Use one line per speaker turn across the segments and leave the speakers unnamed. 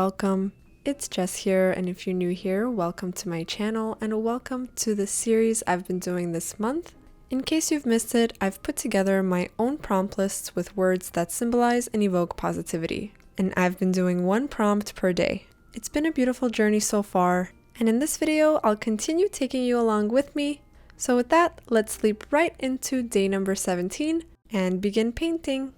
welcome. It's Jess here, and if you're new here, welcome to my channel and welcome to the series I've been doing this month. In case you've missed it, I've put together my own prompt lists with words that symbolize and evoke positivity, and I've been doing one prompt per day. It's been a beautiful journey so far, and in this video, I'll continue taking you along with me. So with that, let's leap right into day number 17 and begin painting.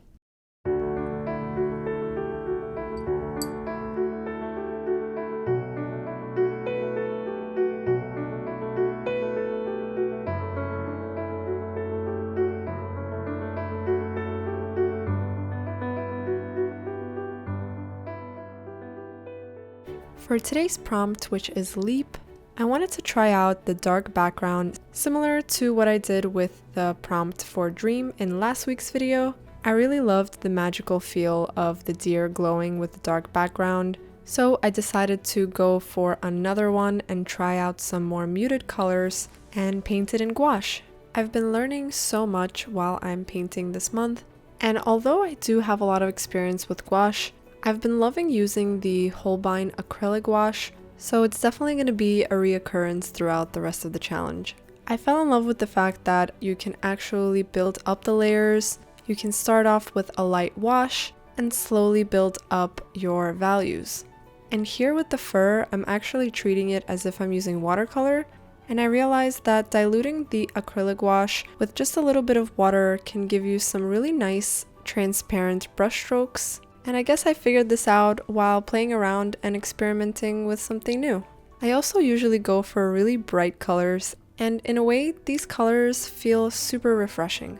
For today's prompt, which is leap, I wanted to try out the dark background similar to what I did with the prompt for dream in last week's video. I really loved the magical feel of the deer glowing with the dark background, so I decided to go for another one and try out some more muted colors and paint it in gouache. I've been learning so much while I'm painting this month, and although I do have a lot of experience with gouache, I've been loving using the Holbein acrylic gouache, so it's definitely going to be a reoccurrence throughout the rest of the challenge. I fell in love with the fact that you can actually build up the layers. You can start off with a light wash and slowly build up your values. And here with the fur, I'm actually treating it as if I'm using watercolor, and I realized that diluting the acrylic gouache with just a little bit of water can give you some really nice transparent brush strokes. And I guess I figured this out while playing around and experimenting with something new. I also usually go for really bright colors, and in a way, these colors feel super refreshing.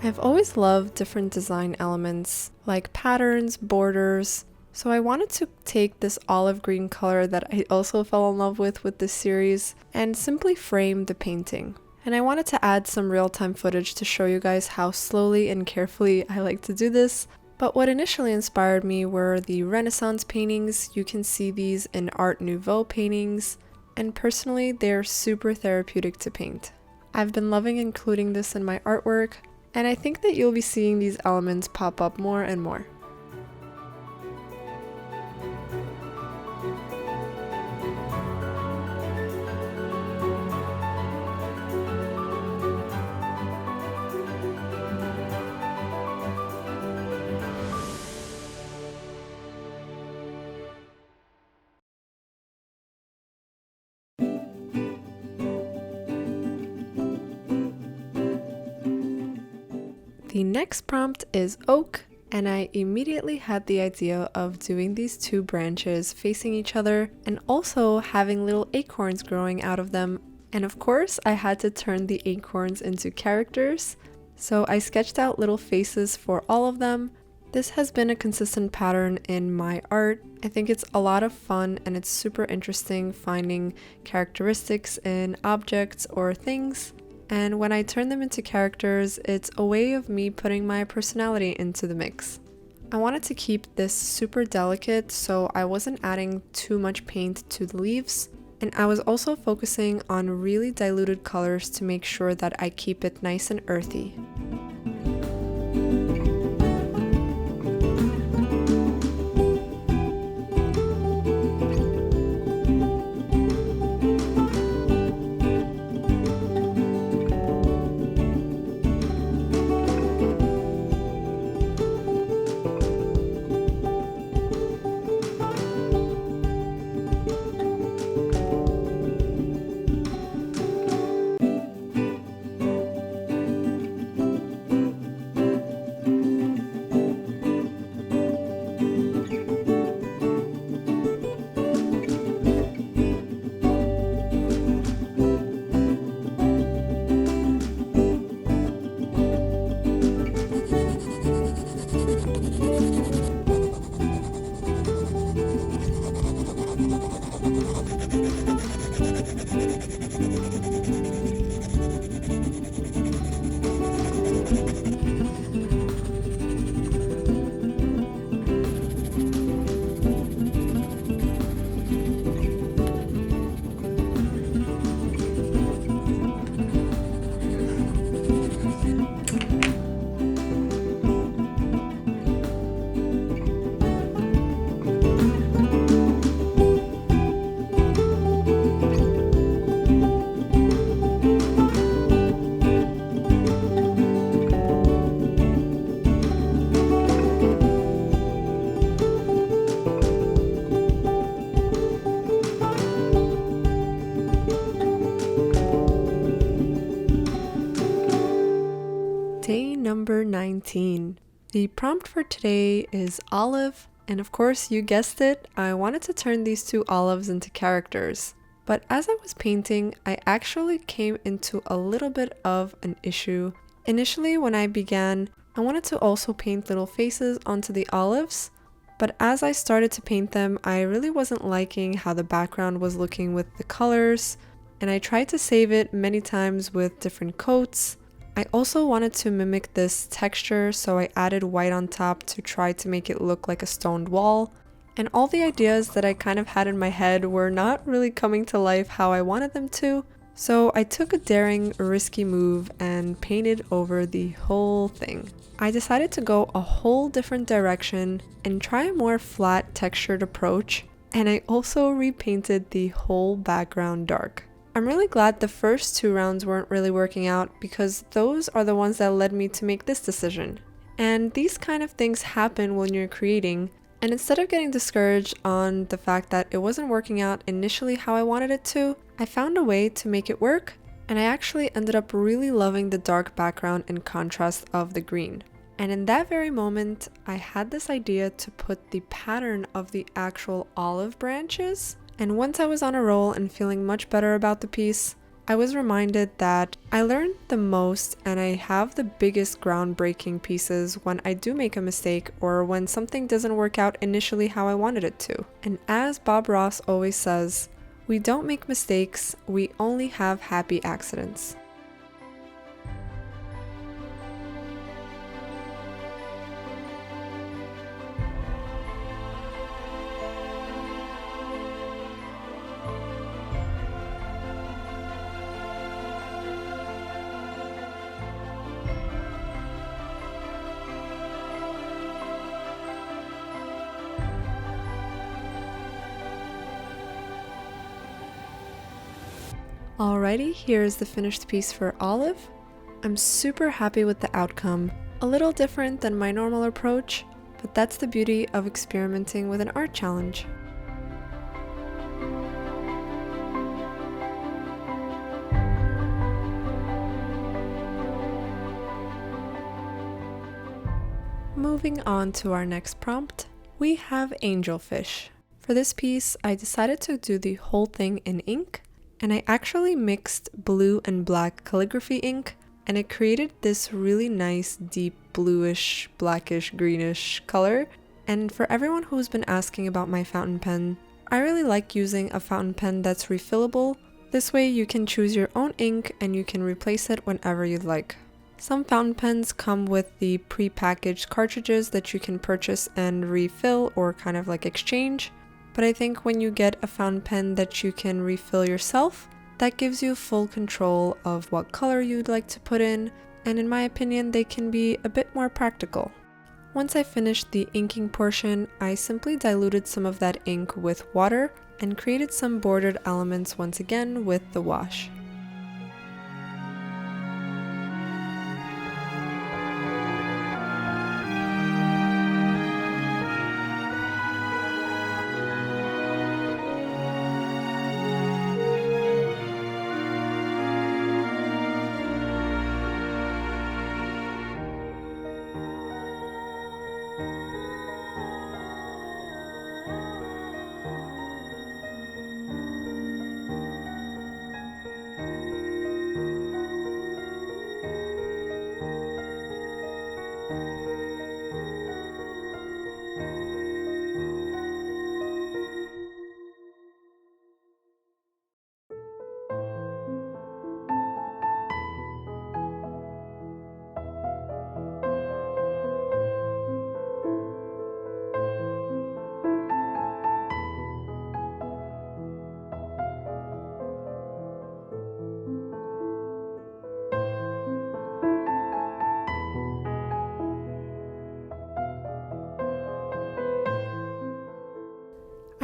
I've always loved different design elements like patterns, borders, so I wanted to take this olive green color that I also fell in love with this series and simply frame the painting. And I wanted to add some real-time footage to show you guys how slowly and carefully I like to do this. But what initially inspired me were the Renaissance paintings. You can see these in Art Nouveau paintings, and personally they're super therapeutic to paint. I've been loving including this in my artwork, and I think that you'll be seeing these elements pop up more and more. The next prompt is oak, and I immediately had the idea of doing these two branches facing each other and also having little acorns growing out of them. And of course, I had to turn the acorns into characters, so I sketched out little faces for all of them. This has been a consistent pattern in my art. I think it's a lot of fun and it's super interesting finding characteristics in objects or things. And when I turn them into characters, it's a way of me putting my personality into the mix. I wanted to keep this super delicate, so I wasn't adding too much paint to the leaves. And I was also focusing on really diluted colors to make sure that I keep it nice and earthy. Day number 19. The prompt for today is olive, and of course you guessed it, I wanted to turn these two olives into characters. But as I was painting, I actually came into a little bit of an issue. Initially when I began, I wanted to also paint little faces onto the olives, but as I started to paint them, I really wasn't liking how the background was looking with the colors, and I tried to save it many times with different coats. I also wanted to mimic this texture, so I added white on top to try to make it look like a stoned wall. And all the ideas that I kind of had in my head were not really coming to life how I wanted them to. So I took a daring, risky move and painted over the whole thing. I decided to go a whole different direction and try a more flat textured approach. And I also repainted the whole background dark. I'm really glad the first two rounds weren't really working out because those are the ones that led me to make this decision. And these kind of things happen when you're creating, and instead of getting discouraged on the fact that it wasn't working out initially how I wanted it to, I found a way to make it work, and I actually ended up really loving the dark background and contrast of the green. And in that very moment, I had this idea to put the pattern of the actual olive branches. And once I was on a roll and feeling much better about the piece, I was reminded that I learned the most and I have the biggest groundbreaking pieces when I do make a mistake or when something doesn't work out initially how I wanted it to. And as Bob Ross always says, we don't make mistakes, we only have happy accidents. Alrighty, here's the finished piece for olive. I'm super happy with the outcome. A little different than my normal approach, but that's the beauty of experimenting with an art challenge. Moving on to our next prompt, we have angelfish. For this piece, I decided to do the whole thing in ink, and I actually mixed blue and black calligraphy ink, and it created this really nice deep bluish, blackish, greenish color. And for everyone who's been asking about my fountain pen, I really like using a fountain pen that's refillable. This way you can choose your own ink and you can replace it whenever you'd like. Some fountain pens come with the pre-packaged cartridges that you can purchase and refill or kind of like exchange. But I think when you get a fountain pen that you can refill yourself, that gives you full control of what color you'd like to put in, and in my opinion, they can be a bit more practical. Once I finished the inking portion, I simply diluted some of that ink with water and created some bordered elements once again with the wash.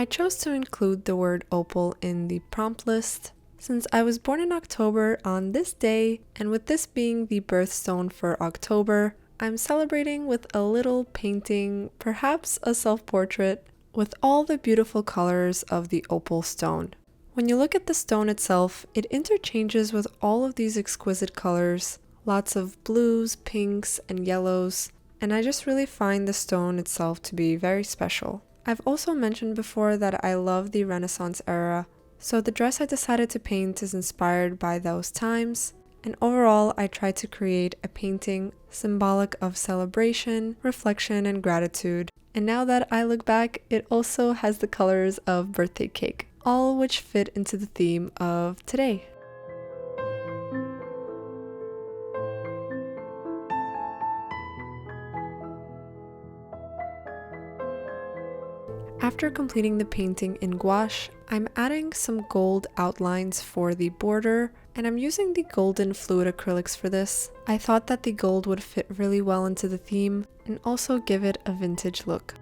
I chose to include the word opal in the prompt list since I was born in October on this day, and with this being the birthstone for October, I'm celebrating with a little painting, perhaps a self-portrait, with all the beautiful colors of the opal stone. When you look at the stone itself, it interchanges with all of these exquisite colors, lots of blues, pinks, and yellows, and I just really find the stone itself to be very special. I've also mentioned before that I love the Renaissance era, so the dress I decided to paint is inspired by those times, and overall I tried to create a painting symbolic of celebration, reflection, and gratitude. And now that I look back, it also has the colors of birthday cake, all which fit into the theme of today. After completing the painting in gouache, I'm adding some gold outlines for the border, and I'm using the golden fluid acrylics for this. I thought that the gold would fit really well into the theme and also give it a vintage look.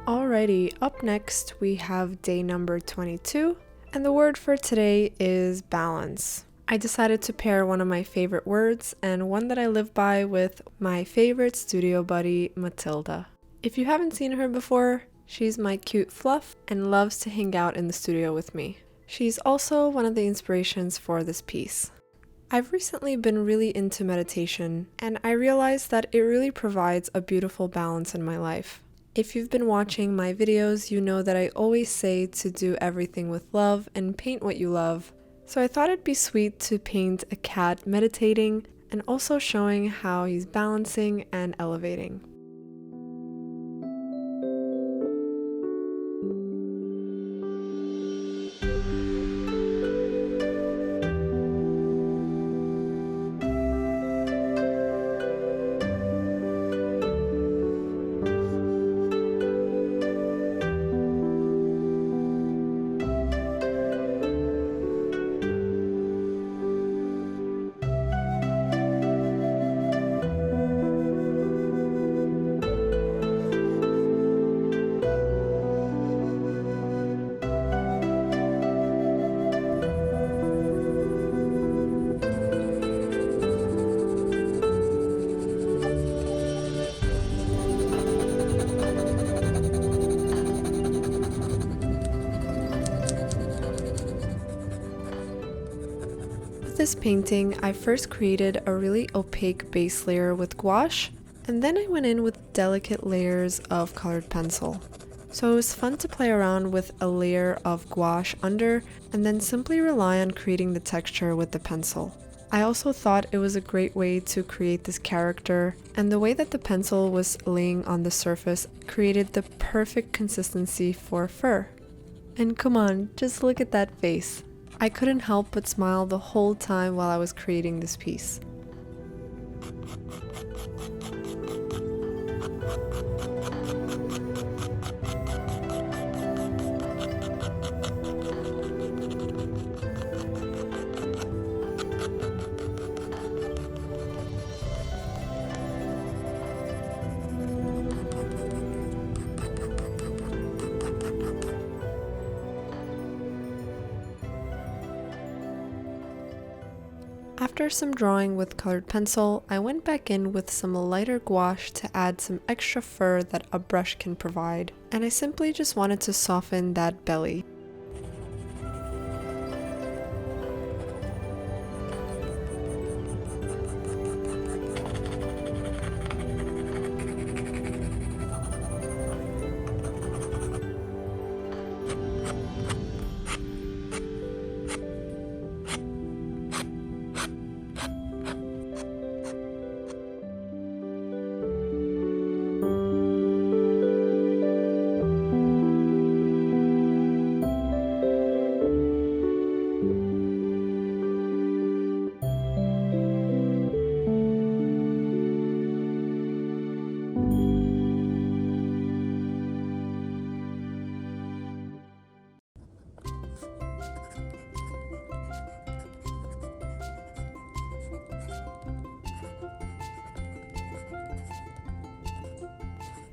Alrighty, up next we have day number 22, and the word for today is balance. I decided to pair one of my favorite words and one that I live by with my favorite studio buddy, Matilda. If you haven't seen her before, she's my cute fluff and loves to hang out in the studio with me. She's also one of the inspirations for this piece. I've recently been really into meditation, and I realized that it really provides a beautiful balance in my life. If you've been watching my videos, you know that I always say to do everything with love and paint what you love. So I thought it'd be sweet to paint a cat meditating and also showing how he's balancing and elevating. With this painting, I first created a really opaque base layer with gouache, and then I went in with delicate layers of colored pencil. So it was fun to play around with a layer of gouache under and then simply rely on creating the texture with the pencil. I also thought it was a great way to create this character, and the way that the pencil was laying on the surface created the perfect consistency for fur. And come on, just look at that face. I couldn't help but smile the whole time while I was creating this piece. After some drawing with colored pencil, I went back in with some lighter gouache to add some extra fur that a brush can provide, and I simply just wanted to soften that belly.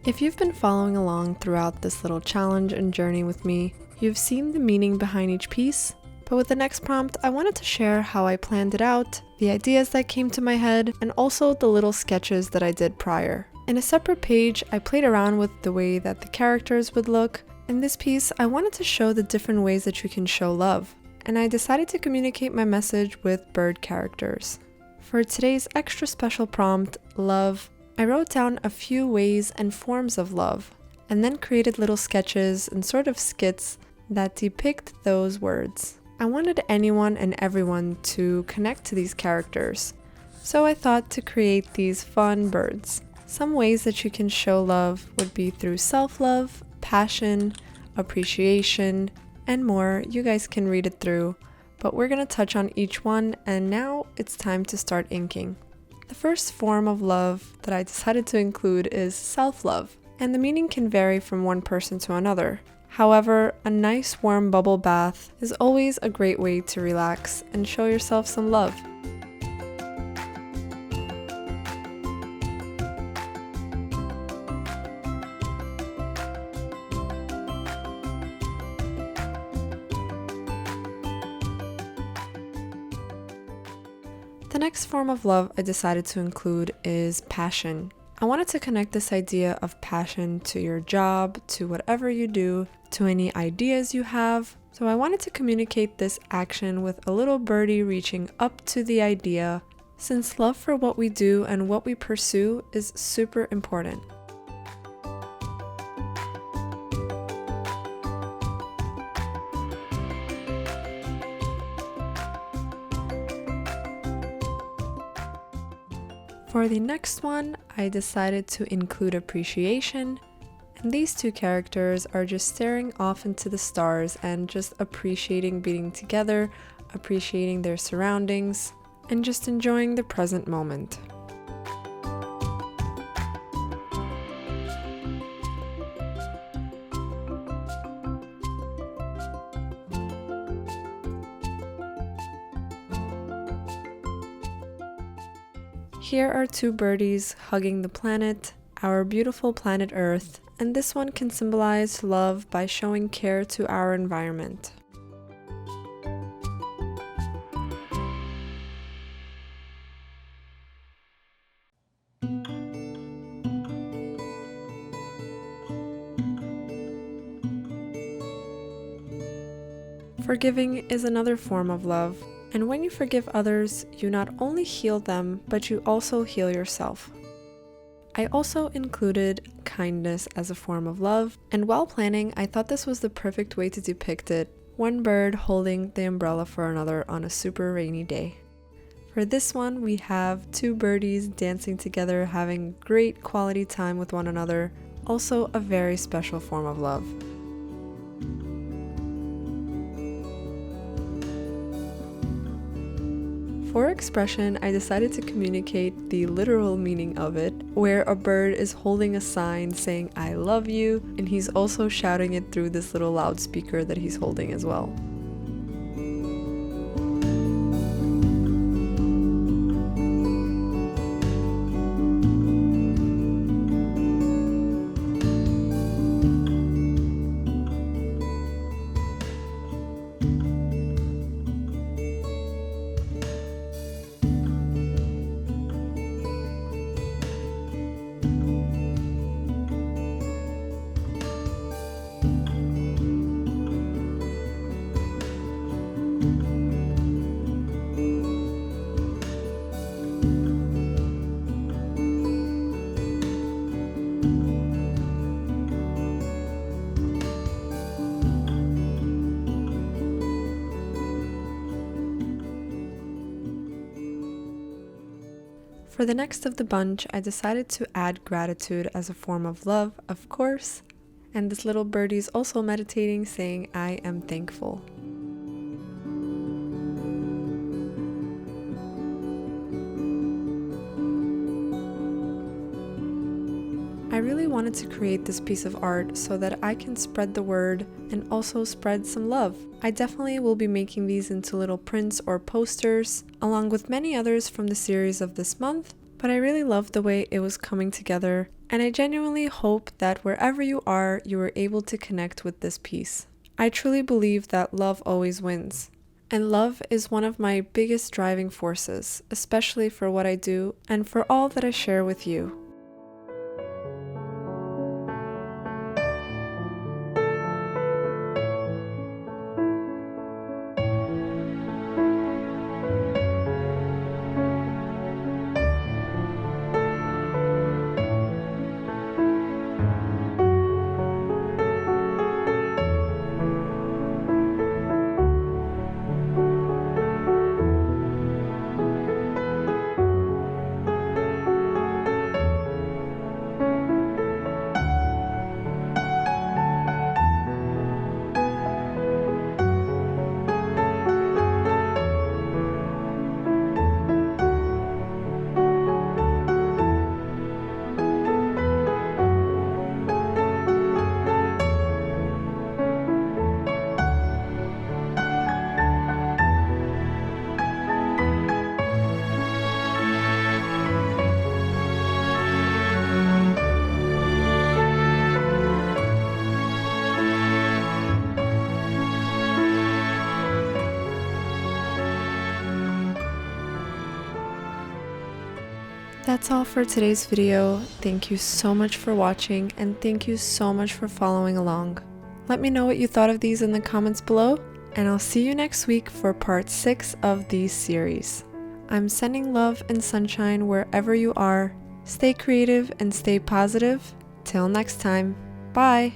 If you've been following along throughout this little challenge and journey with me, you've seen the meaning behind each piece, but with the next prompt, I wanted to share how I planned it out, the ideas that came to my head, and also the little sketches that I did prior. In a separate page, I played around with the way that the characters would look. In this piece, I wanted to show the different ways that you can show love, and I decided to communicate my message with bird characters. For today's extra special prompt, love, I wrote down a few ways and forms of love, and then created little sketches and sort of skits that depict those words. I wanted anyone and everyone to connect to these characters, so I thought to create these fun birds. Some ways that you can show love would be through self-love, passion, appreciation, and more. You guys can read it through, but we're going to touch on each one, and now it's time to start inking. The first form of love that I decided to include is self-love, and the meaning can vary from one person to another. However, a nice warm bubble bath is always a great way to relax and show yourself some love. The next form of love I decided to include is passion. I wanted to connect this idea of passion to your job, to whatever you do, to any ideas you have. So I wanted to communicate this action with a little birdie reaching up to the idea, since love for what we do and what we pursue is super important. For the next one, I decided to include appreciation, and these two characters are just staring off into the stars and just appreciating being together, appreciating their surroundings, and just enjoying the present moment. Here are two birdies hugging the planet, our beautiful planet Earth, and this one can symbolize love by showing care to our environment. Forgiving is another form of love. And when you forgive others, you not only heal them, but you also heal yourself. I also included kindness as a form of love, and while planning, I thought this was the perfect way to depict it. One bird holding the umbrella for another on a super rainy day. For this one, we have two birdies dancing together, having great quality time with one another. Also a very special form of love. For expression, I decided to communicate the literal meaning of it, where a bird is holding a sign saying "I love you," and he's also shouting it through this little loudspeaker that he's holding as well. For the next of the bunch, I decided to add gratitude as a form of love, of course, and this little birdie is also meditating, saying, "I am thankful." I really wanted to create this piece of art so that I can spread the word and also spread some love. I definitely will be making these into little prints or posters, along with many others from the series of this month, but I really loved the way it was coming together, And I genuinely hope that wherever you are, you are able to connect with this piece. I truly believe that love always wins. And love is one of my biggest driving forces, especially for what I do and for all that I share with you. That's all for today's video. Thank you so much for watching and thank you so much for following along. Let me know what you thought of these in the comments below, and I'll see you next week for part 6 of these series. I'm sending love and sunshine wherever you are. Stay creative and stay positive. Till next time. Bye!